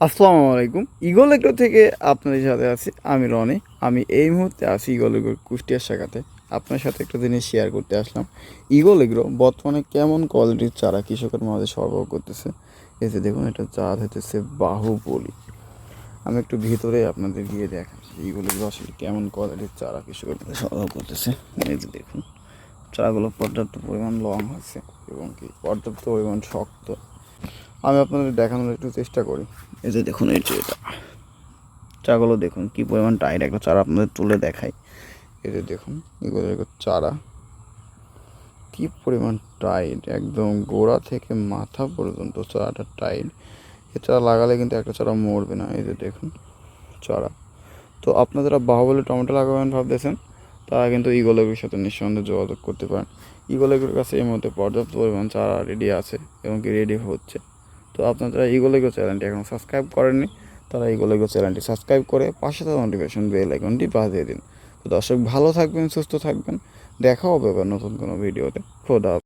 আসসালামু আলাইকুম। Eagle agro থেকে আপনাদের সাথে আছি আমি রনি। আমি এই মুহূর্তে আছি ইগল এগ্রোর কুষ্টিয়ার শাখাতে। আপনার সাথে একটা জিনিস শেয়ার করতে আসলাম। ইগল এগ্রো বর্তমানে কেমন কোয়ালিটির চারা কৃষকের মাঝে সরবরাহ করতেছে। এই যে দেখুন, এটা জাত হতেছে বাহুবলী। আমি একটু ভিতরে আপনাদের গিয়ে দেখাচ্ছি ইগল এগ্রো আসলে কেমন কোয়ালিটির চারা কৃষকের মাঝে সরবরাহ করতেছে। এই যে দেখুন, চারাগুলো পর্যাপ্ত পরিমাণ লং হয়েছে এবং কি পর্যাপ্ত পরিমাণ শক্ত। আমি আপনাদের দেখানোর একটু চেষ্টা করি। এই যে দেখুন, এই যে এটা চারাগুলো দেখুন কী পরিমাণ টাইট। একটা চারা আপনাদের তুলে দেখাই। এই যে দেখুন, এগুলো চারা কী পরিমাণ টাইট, একদম গোড়া থেকে মাথা পর্যন্ত চারাটা টাইট। এ চারা লাগালে কিন্তু একটা চারা মরবে না। এই যে দেখুন চারা। তো আপনারা যারা বাহুবলী টমেটো লাগাবেন ভাবতেছেন, তারা কিন্তু ইগল এগ্রোর সাথে নিঃসন্দেহে যোগাযোগ করতে পারেন। ইগল এগ্রোর কাছে এই মুহূর্তে পর্যাপ্ত পরিমাণ চারা রেডি আছে এবং কি রেডি হচ্ছে। তো আপনারা যারা ইগল এগ্রো চ্যানেলটি এখনও সাবস্ক্রাইব করেননি, তারা ইগল এগ্রো চ্যানেলটি সাবস্ক্রাইব করে পাশে থাকা নোটিফিকেশন বেল আইকনটি বাজিয়ে দিন। তো দর্শক, ভালো থাকবেন, সুস্থ থাকবেন। দেখা হবে এবার নতুন কোনো ভিডিওতে। খোদা।